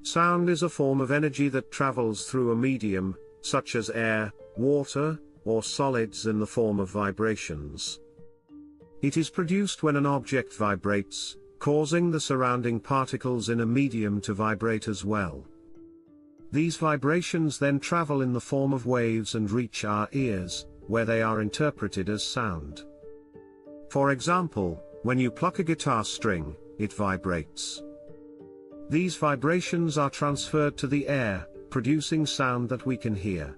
Sound is a form of energy that travels through a medium, such as air, water, or solids in the form of vibrations. It is produced when an object vibrates, causing the surrounding particles in a medium to vibrate as well. These vibrations then travel in the form of waves and reach our ears, where they are interpreted as sound. For example, when you pluck a guitar string, it vibrates. These vibrations are transferred to the air, producing sound that we can hear.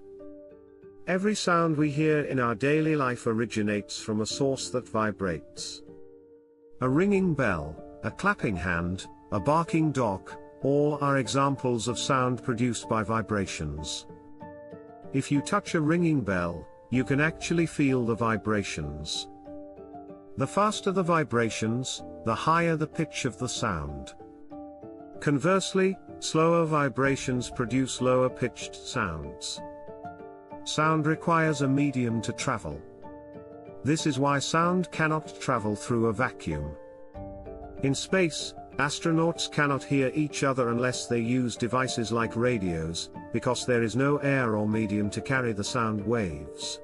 Every sound we hear in our daily life originates from a source that vibrates. A ringing bell, a clapping hand, a barking dog, all are examples of sound produced by vibrations. If you touch a ringing bell, you can actually feel the vibrations. The faster the vibrations, the higher the pitch of the sound. Conversely, slower vibrations produce lower-pitched sounds. Sound requires a medium to travel. This is why sound cannot travel through a vacuum. In space, astronauts cannot hear each other unless they use devices like radios, because there is no air or medium to carry the sound waves.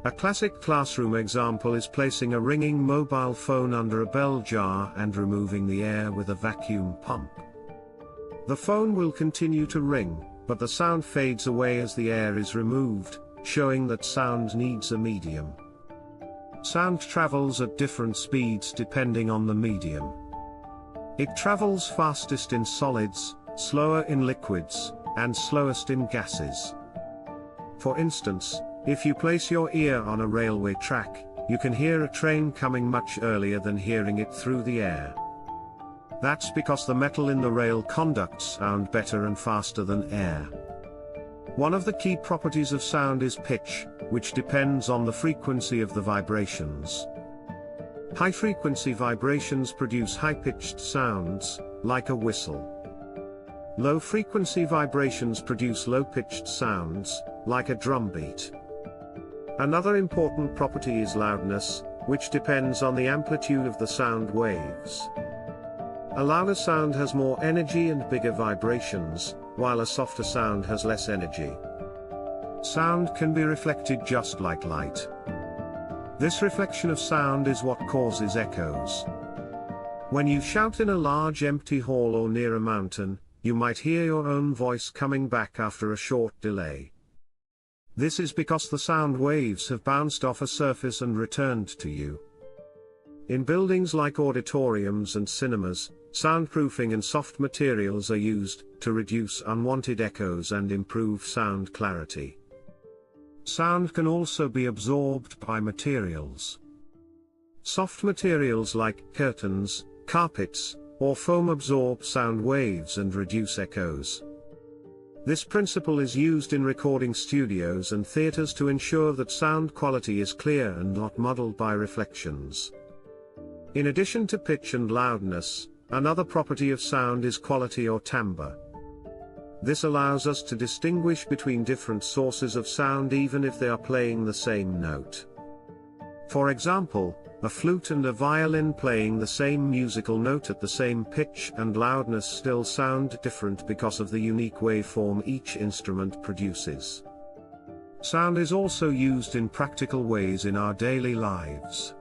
A classic classroom example is placing a ringing mobile phone under a bell jar and removing the air with a vacuum pump. The phone will continue to ring, but the sound fades away as the air is removed, showing that sound needs a medium. Sound travels at different speeds depending on the medium. It travels fastest in solids, slower in liquids, and slowest in gases. For instance, if you place your ear on a railway track, you can hear a train coming much earlier than hearing it through the air. That's because the metal in the rail conducts sound better and faster than air. One of the key properties of sound is pitch, which depends on the frequency of the vibrations. High-frequency vibrations produce high-pitched sounds, like a whistle. Low-frequency vibrations produce low-pitched sounds, like a drum beat. Another important property is loudness, which depends on the amplitude of the sound waves. A louder sound has more energy and bigger vibrations, while a softer sound has less energy. Sound can be reflected just like light. This reflection of sound is what causes echoes. When you shout in a large empty hall or near a mountain, you might hear your own voice coming back after a short delay. This is because the sound waves have bounced off a surface and returned to you. In buildings like auditoriums and cinemas, soundproofing and soft materials are used to reduce unwanted echoes and improve sound clarity. Sound can also be absorbed by materials. Soft materials like curtains, carpets, or foam absorb sound waves and reduce echoes. This principle is used in recording studios and theaters to ensure that sound quality is clear and not muddled by reflections. In addition to pitch and loudness, another property of sound is quality or timbre. This allows us to distinguish between different sources of sound even if they are playing the same note. For example, a flute and a violin playing the same musical note at the same pitch and loudness still sound different because of the unique waveform each instrument produces. Sound is also used in practical ways in our daily lives.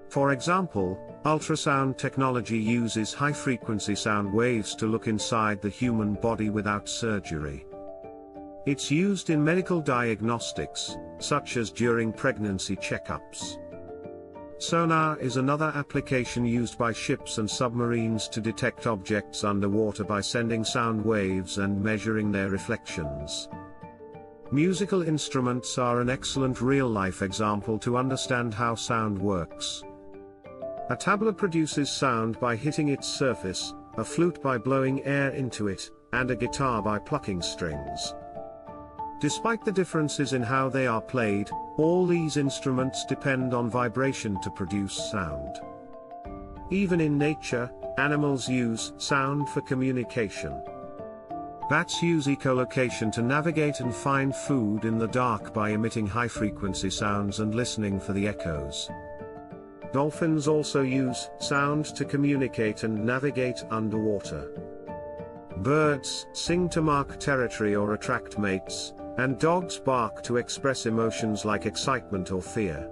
For example, ultrasound technology uses high-frequency sound waves to look inside the human body without surgery. It's used in medical diagnostics, such as during pregnancy checkups. Sonar is another application used by ships and submarines to detect objects underwater by sending sound waves and measuring their reflections. Musical instruments are an excellent real-life example to understand how sound works. A tabla produces sound by hitting its surface, a flute by blowing air into it, and a guitar by plucking strings. Despite the differences in how they are played, all these instruments depend on vibration to produce sound. Even in nature, animals use sound for communication. Bats use echolocation to navigate and find food in the dark by emitting high-frequency sounds and listening for the echoes. Dolphins also use sound to communicate and navigate underwater. Birds sing to mark territory or attract mates, and dogs bark to express emotions like excitement or fear.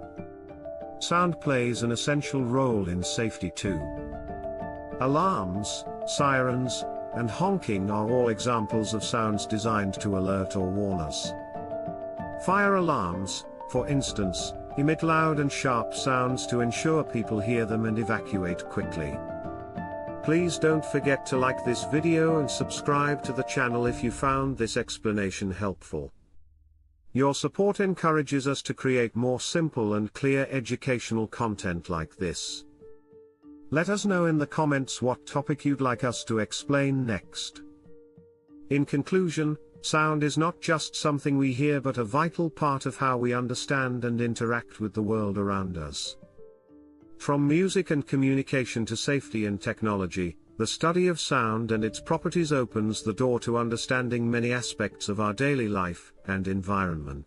Sound plays an essential role in safety too. Alarms, sirens, and honking are all examples of sounds designed to alert or warn us. Fire alarms, for instance, emit loud and sharp sounds to ensure people hear them and evacuate quickly. Please don't forget to like this video and subscribe to the channel if you found this explanation helpful. Your support encourages us to create more simple and clear educational content like this. Let us know in the comments what topic you'd like us to explain next. In conclusion, sound is not just something we hear but a vital part of how we understand and interact with the world around us. From music and communication to safety and technology, the study of sound and its properties opens the door to understanding many aspects of our daily life and environment.